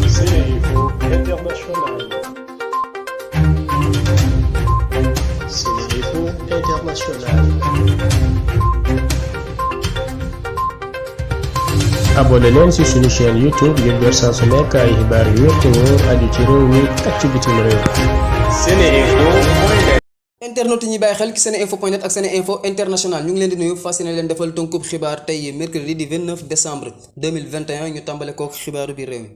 Sénéinfo International. Sénéinfo International. abonné leen ci suñu chaîne YouTube ngir jot saa su nekk ay xibaar yu wér te wóor aju ci réew mi ak ci bitim réew. Sénéinfo. internet yi ñuy bàyyi xel ci seneinfo.net ak Seneinfo International ñu ngi leen di nuyu fas yéene leen defal tënkub xibaar tey mercredi di 29 décembre 2021 ñu tàmbale kook xibaaru biir réew mi.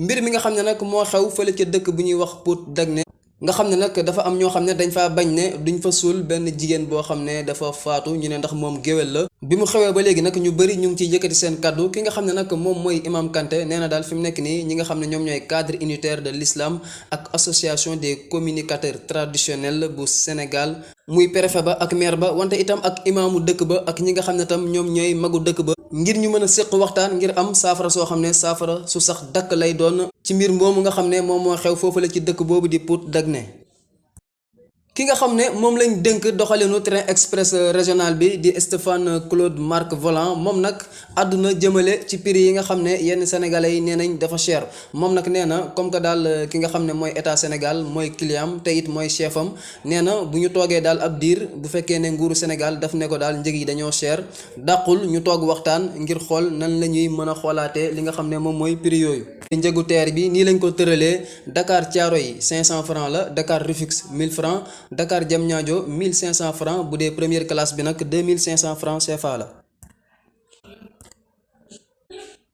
mbir mi nga xam ne nag moo xew fële ca dëkk bu ñuy wax Pout Dagné nga xam ne nag dafa am ñoo xam ne dañ faa bañ ne duñ fa suul benn jigéen boo xam ne dafa faatu ñu ne ndax moom géwél la bi mu xewee ba léegi nag ñu bëri ñu ngi ciy yëkkati seen kaddu ki nga xam ne nag moom mooy Imam Kanté nee na daal fi mu nekk nii ñi nga xam ne ñoom ñooy cadre unitaire de l'islam ak association des communicateurs traditionnels bu Sénégal muy préfet ba ak maire ba wante itam ak imaamu dëkk ba ak ñi nga xam ne tam ñoom ñooy magu dëkk ba ngir ñu mën a séq waxtaan ngir am saafara soo xam ne saafara su sax dakk lay doon ci mbir moomu nga xam ne moom moo xew foofu la ci dëkk boobu di Pout Dagné ki nga xam ne moom lañ dénk doxalinu train express régional bi di Stéphane Claude Marc Volant moom nag àdduna jëmale ci prix yi nga xam ne yenn sénégalais yi nee nañ dafa cher moom nag nee na comme que daal ki nga xam ne mooy état Sénégal mooy client te it mooy chef am nee na bu ñu toogee daal ab diir bu fekkee ne nguuru Sénégal daf ne ko daal njëg yi dañoo cher dàqul ñu toog waxtaan ngir xool nan la ñuy mën a xoolaatee li nga xam ne moom mooy prix yooyu. njëgu teer bi nii lañ ko tëralee Dakar Thiaroye 500 francs la Dakar Rufisque 1000 francs Dakar Diamniadio 1500 francs bu dee première classe bi nag 2500 francs CFA la.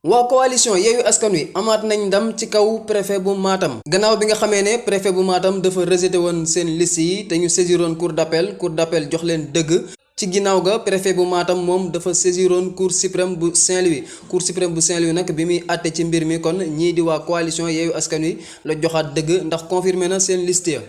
waa coalition Yewwi Askan Wi amaat nañ ndam ci kaw préfet bu Matam gannaaw bi nga xamee ne préfet bu Matam dafa rejeté woon seen liste yi te ñu saisiroon cour d'appel jox leen dëgg. ci ginnaaw ga préfet bu Matam moom dafa saisiroon cour suprême bu Saint-Louis nag bi muy àtte ci mbir mi kon ñii di waa coalition Yewwi Askan Wi la joxaat dëgg ndax confirmé na seen liste ya.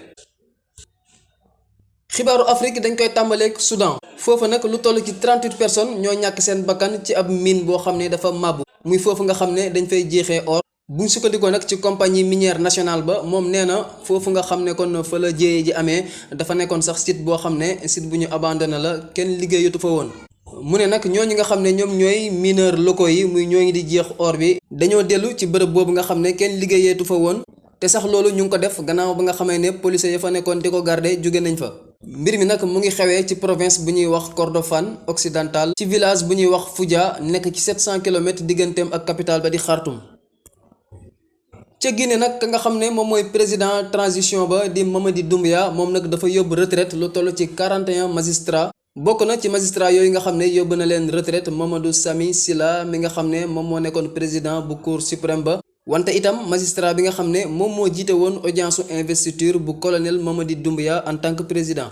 xibaaru Afrique dañ koy tàmbaleek Soudan foofu nag lu toll ci 38 personnes ñoo ñàkk seen bakkan ci ab mine boo xam ne dafa màbbu muy foofu nga xam ne dañ fay jeexee or buñ sukkandikoo nag ci compagnie minière nationale ba moom nee na foofu nga xam ne kon fa la jéye ji amee dafa nekkoon sax site boo xam ne site bu ñu abandonné la kenn liggéeyatu fa woon. mu ne nag ñooñu nga xam ne ñoom ñooy mineurs locaux yi muy ñoo ngi di jeex or bi dañoo dellu ci bërëb boobu nga xam ne kenn liggéeyeetu fa woon te sax loolu ñu ngi ko def gannaaw ba nga xamee ne policiers ya fa nekkoon di ko garder jóge nañ fa. mbir mi nag mu ngi xewee ci province bu ñuy wax Kordofan occidental ci village bu ñuy wax Foudia nekk ci 700 kilomètres digganteem ak capitale ba di Khartoum. ca Guinée nag ka nga xam ne moom mooy président transition ba di Mamadi Doumbouya moom nag dafa yóbbu retraite lu toll ci 41 magistrats bokk na ci magistrat yooyu nga xam ne yóbbu na leen retraite Mamadou Sami Silla mi nga xam ne moom moo nekkoon président bu cour suprême ba wante itam magistrat bi nga xam ne moom moo jiite woon audience investiture bu colonel Mamadi Doumbouya en tant que président.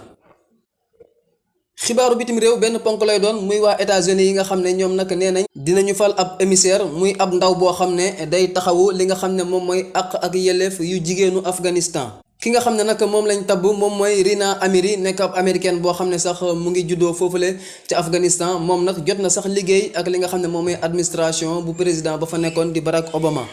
xibaaru bitim réew benn ponk lay doon muy waa États-Unis yi nga xam ne ñoom nag nee nañ dinañu fal ab émissaire muy ab ndaw boo xam ne day taxawu li nga xam ne moom mooy àq ak yelleef yu jigéenu Afghanistan. ki nga xam ne nag moom lañ tabb moom mooy Rina Amiri nekk ab américaine boo xam ne sax mu ngi juddoo foofule ca Afghanistan moom nag jot na sax liggéey ak li nga xam ne moom mooy administration bu président ba fa nekkoon di Barack Obama.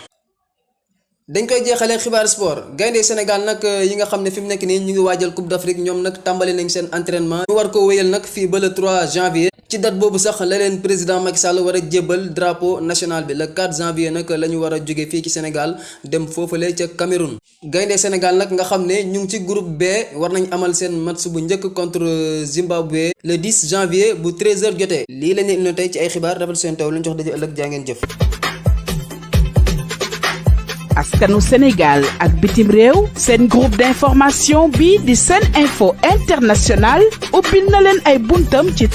dañ koy jeexalee xibaar sport gaynde Sénégal nag yi nga xam ne fi mu nekk nii ñu ngi waajal Coupe d'Afrique ñoom nag tàmbali nañ seen entraînement ñu war ko wéyal nag fii ba le 3 janvier ci date boobu sax la leen président Macky Sall war a jébbal drapeau national bi le 4 janvier nag la ñu war a jóge fii ci Sénégal dem foofule ca Cameroun. gaynde Sénégal nag nga xam ne ñu ngi ci groupe B war nañ amal seen match bu njëkk contre Zimbabwe le 10 janvier bu 13h jotee lii la ñu indi tey ci ay xibaar rafet seen taw lu ñu jox daje ëllëg jaa ngeen jëf. askanu Sénégal ak bitim réew seen groupe d'information bi di Seneinfo International ubbil na leen ay buntam ci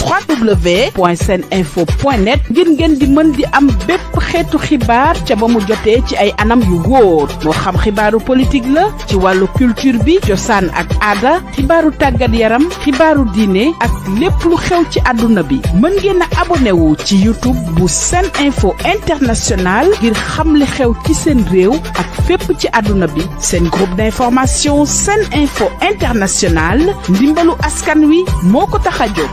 www.seninfo.net ngir ngeen di mën di am bépp xeetu xibaar ca ba mu jotee ci ay anam yu wóor moo xam xibaaru politique la ci wàllu culture bi cosaan ak aada xibaaru tàggat yaram xibaaru diine ak lépp lu xew ci àdduna bi mën ngeen a abonné wu ci YouTube bu Seneinfo International ngir xam li xew ci seen réew ak fépp ci àdduna bi seen groupe d'information Seneinfo International ndimbalu askan wi moo ko tax a jóg